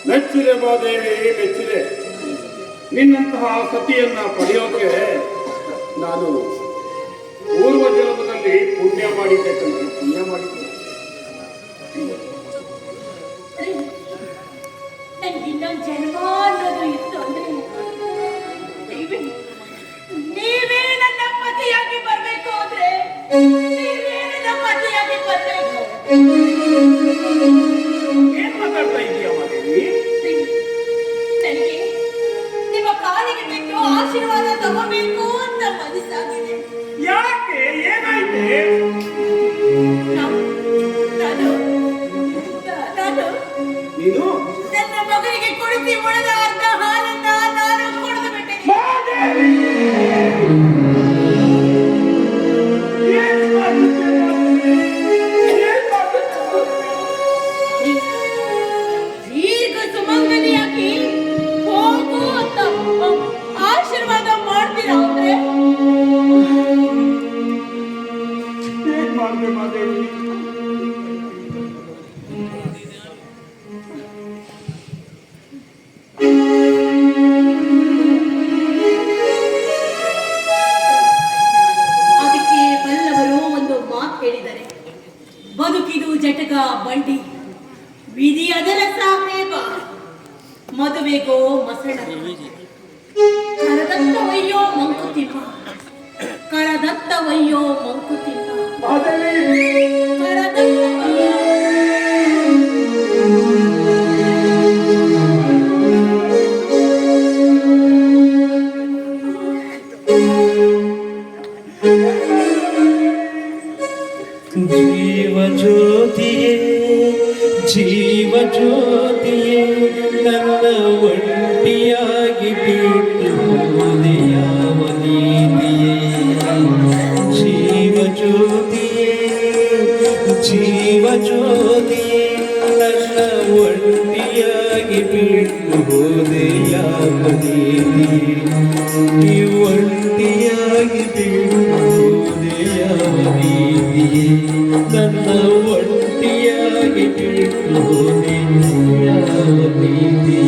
ಮೆಚ್ಚಿದೆ ಮಾದೇವಿ, ಮೆಚ್ಚಿದೆ. ನಿನ್ನಂತಹ ಸತಿಯನ್ನ ಪಡೆಯೋಕೆ ನಾನು ಪೂರ್ವ ಜನ್ಮದಲ್ಲಿ ಪುಣ್ಯ ಮಾಡಿದ್ದೆ ಕಣ್ರಿ, ಪುಣ್ಯ ಮಾಡಿದ್ದೆ. ಇನ್ನೊಂದು ಜನ್ಮ ಅನ್ನೋದು ಇತ್ತು ಅಂದ್ರೆ ನೀವೇ ನನ್ನ ಪತಿಯಾಗಿ ಬರ್ಬೇಕು ಅಂದ್ರೆ ನೀವೇ ನನ್ನ ಪತಿಯಾಗಿ ಬರ್ಬೇಕು. ಏನ್ ಮಾತಾಡ್ತಾ ಇದೀಯ ಮಾದೇವಿ? ನನಗೆ ನಿಮ್ಮ ಕಾಲಿಗೆ ಬಿಟ್ಟು ಆಶೀರ್ವಾದ ತಗೋಬೇಕು ಅಂತ ಮನಸ್ಸಾಗಿದೆ. ಯಾಕೆ, ಏನಾಯ್ತೆ? ನೀನು ನನ್ನ ಮಗನಿಗೆ ಕುಡಿಸಿ ಉಳಿದ ಅರ್ಧ ಹಾಲನ್ನ ನಾನು ಕುಡಿದು ಬಿಟ್ಟೆ. ದೀರ್ಘ ಸುಮಂಗಲಿಯಾಗಿ ಹೋಗು ಅಂತ ಆಶೀರ್ವಾದ ಮಾಡ್ತೀರಾ ಅಂದ್ರೆ ಏನ್ ಮಾಡ್ದೆ ಮಾದೇವಿ? ಅದಕ್ಕೆ ಬಲ್ಲವರು ಒಂದು ಮಾತು ಹೇಳಿದ್ದಾರೆ, ಬದುಕಿದು ಜಟಕ ಬಂಡಿ, ವಿಧಿ ಅದರ ಸಾಹೇಬ, ಮದುವೆಗೋ ಮಸಣ, ಕರದತ್ತವಯ್ಯೋ ಮಂಕುತಿಮ್ಮ, ಕರದತ್ತವಯ್ಯೋ ಮಂಕುತಿಮ್ಮ, ಕರದತ್ತವಯ್ಯೋ. ಜೀವ ಜ್ಯೋತಿಯೇ, ಜೀವ ಜ್ಯೋತಿಯೇ, ನನ್ನ ಒಂಟಿಯಾಗಿ ಬಿಟ್ಟು ಹೋದೆ ಯಾವ ನೀತಿಯೇ. ಜೀವ ಜ್ಯೋತಿಯೇ, ಜೀವ ಜ್ಯೋತಿಯೇ, ನನ್ನ ಒಂಟಿಯಾಗಿ ಬಿಟ್ಟು ಹೋದೆ ಯಾವ ನೀತಿಯೇ. ಈ ಒಂಟಿಯಾಗಿ ಬಿಟ್ಟು ಹೋದೆ ಯಾವ ನೀತಿಯೇ. ನನ್ನ ಒಂಟಿಯಾಗಿ ಬಿಟ್ಟು ಹೋದೆ ಯಾವ ನೀತಿಯೇ.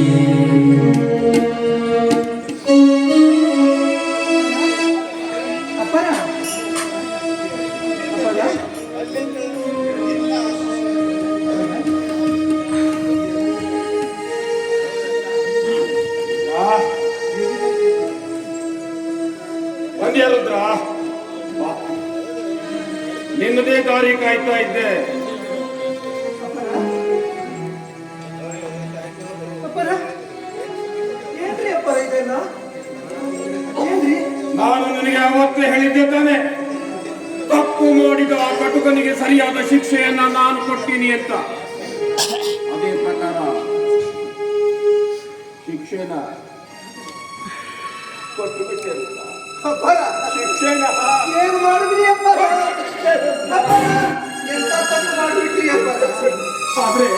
ಬಂದ್ಯಾ ರುದ್ರ? ನಿನ್ನದೇ ದಾರಿ ಕಾಯ್ತಾ ಇದ್ದೆ. ನಾನು ನಿನಗೆ ಅವತ್ತೇ ಹೇಳಿದ್ದೆ ತಾನೆ, ತಪ್ಪು ಮಾಡಿದ ಆ ಕಟುಕನಿಗೆ ಸರಿಯಾದ ಶಿಕ್ಷೆಯನ್ನ ನಾನು ಕೊಡ್ತೀನಿ ಅಂತ. ಅದೇ ಪ್ರಕಾರ ಶಿಕ್ಷೆನ ಕೊಟ್ಟು ಬಿಟ್ಟೆ. ಶಿಕ್ಷೆನ ಏನ್ ಮಾಡಿದ್ರಿ ಅಪ್ಪ? ಎಂತ ತಪ್ಪು ಮಾಡಿಬಿಟ್ರಿ ಅಪ್ಪ? ಆದ್ರೆ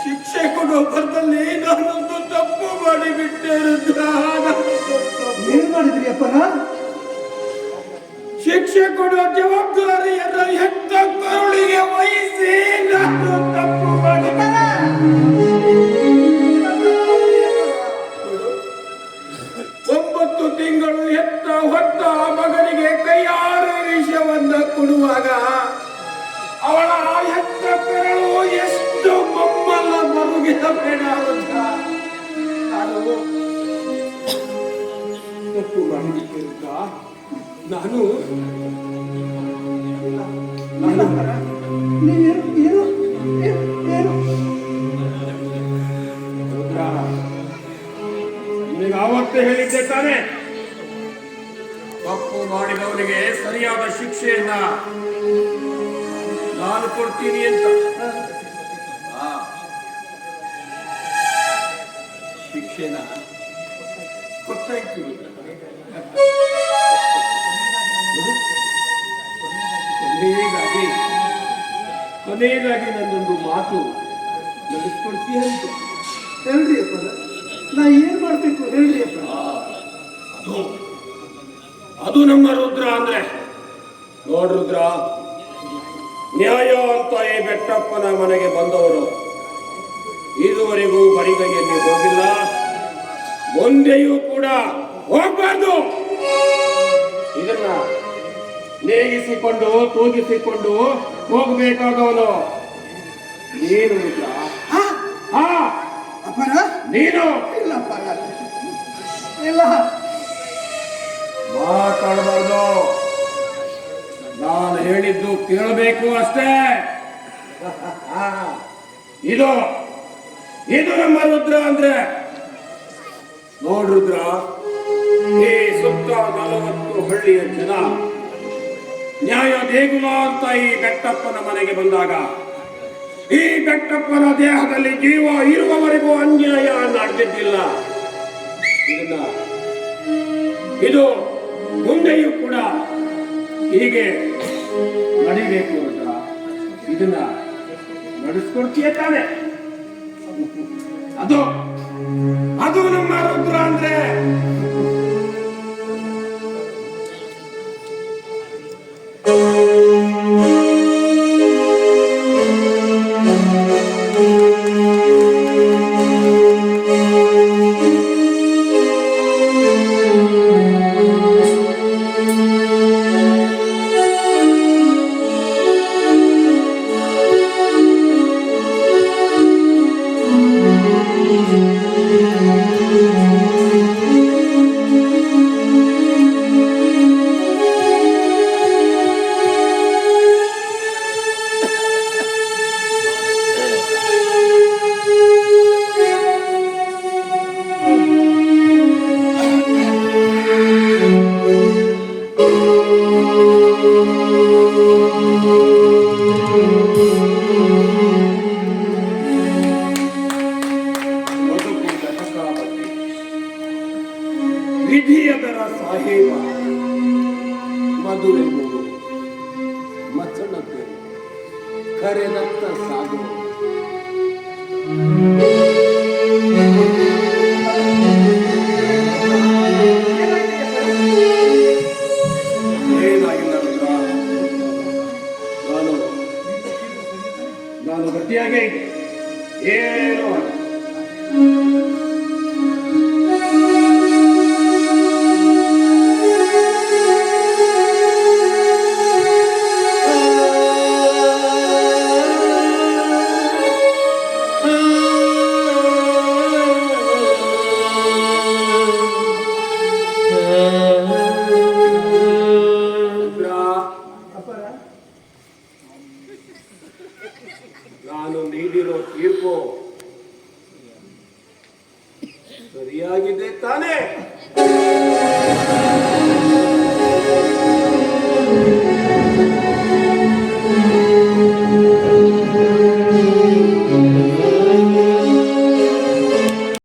ಶಿಕ್ಷೆ ಕೊಡುವ ಭರದಲ್ಲಿ ನಾನೊಂದು ತಪ್ಪು ಮಾಡಿಬಿಟ್ಟೆ ರುದ್ರ. ಏನ್ ಮಾಡಿದ್ರಿ ಅಪ್ಪನ? ಶಿಕ್ಷೆ ಕೊಡುವ ಜವಾಬ್ದಾರಿಯನ್ನ ಹೆತ್ತ ಕರುಳಿಗೆ ವಹಿಸಿ ನಾನು ತಪ್ಪು ಮಾಡಿದೆ. 9 ತಿಂಗಳು ಹೆತ್ತ ಹೊತ್ತ ಮಗನಿಗೆ ಕೈಯಾರೆ ವಿಷವನ್ನ ಕೊಡುವಾಗ ಅವಳ ಆ ಹೆತ್ತ ಕರಳು ಎಷ್ಟು ಮಮ್ಮಲ ಮರುಗಿದ ಬೇಡ. ನಾನು ತಪ್ಪು ಮಾಡಿಬಿಟ್ಟಿರುತ್ತ. ನಾನು ನಿನಗೆ ಆವತ್ತೇ ಹೇಳಿದ್ದೆ ತಾನೆ, ತಪ್ಪು ಮಾಡಿದವನಿಗೆ ಸರಿಯಾದ ಶಿಕ್ಷೆಯನ್ನ ನಾನು ಕೊಡ್ತೀನಿ ಅಂತ. ಶಿಕ್ಷೆನ ಕೊಟ್ಟಾಯ್ತು. ಹೀಗಾಗಿ ಮೊದಲನೇದಾಗಿ ನನ್ನೊಂದು ಮಾತು ನಡೆಸ್ಕೊಡ್ತೀಯ ಅಂತ. ಹೇಳ್ರಿ ಅಪ್ಪರ, ನಾ ಏನ್ ಮಾಡ್ಬೇಕು ಹೇಳ್ರಿ ಅಪ್ಪ. ಅದು ಅದು ನಮ್ಮ ರುದ್ರ ಅಂದ್ರೆ. ನೋಡ್ ರುದ್ರ, ನ್ಯಾಯ ಅಂತ ಈ ಬೆಟ್ಟಪ್ಪನ ಮನೆಗೆ ಬಂದವರು ಇದುವರೆಗೂ ಬರಿಗೈಯಲ್ಲಿ ಹೋಗಿಲ್ಲ, ಮುಂದೆಯೂ ಕೂಡ ಹೋಗ್ಬಾರ್ದು. ಇದನ್ನ ನೇಗಿಸಿಕೊಂಡು ತೂಗಿಸಿಕೊಂಡು ಹೋಗ್ಬೇಕಾದವನು ನೀನು ರುದ್ರ. ಹಾ, ಅಪ್ಪರ ನೀನು ಇಲ್ಲ ಅಪ್ಪರ, ಇಲ್ಲ ಮಾತಾಡಬಾರ್ದು. ನಾನು ಹೇಳಿದ್ದು ಕೇಳಬೇಕು ಅಷ್ಟೇ. ಇದು ಇದು ನಮ್ಮ ರುದ್ರ ಅಂದ್ರೆ. ನೋಡ್ ರುದ್ರ, ಈ ಸುತ್ತ 40 ಹಳ್ಳಿಯ ಜನ ನ್ಯಾಯ ದೇಗುಲ ಅಂತ ಈ ಬೆಟ್ಟಪ್ಪನ ಮನೆಗೆ ಬಂದಾಗ ಈ ಬೆಟ್ಟಪ್ಪನ ದೇಹದಲ್ಲಿ ಜೀವ ಇರುವವರೆಗೂ ಅನ್ಯಾಯ ನಡೆದಿದ್ದಿಲ್ಲ. ಇದು ಮುಂದೆಯೂ ಕೂಡ ಹೀಗೆ ನಡಿಬೇಕು ಅಂತ ಇದನ್ನ ನಡೆಸ್ಕೊಡ್ತೀಯ ತಾನೆ. ಅದು ಅದು ನಮ್ಮ ರುದ್ರ ಅಂದ್ರೆ. ವಿಧಿಯದರ ಸಾಹೇಬ ಮಧುರೆ ಮೂರು ಮಚ್ಚನದ್ದು ಕರೆದತ್ತ ಸಾಗು. ಏನಾಗಿಲ್ಲ ರುದ್ರ, ನಾನು ಗಟ್ಟಿಯಾಗೇ ಇದ್ದೆ, ಏನೂ ಅಲ್ಲ. ನಾನು ನೀಡಿರೋ ತೀರ್ಪು ಸರಿಯಾಗಿದೆ ತಾನೇ?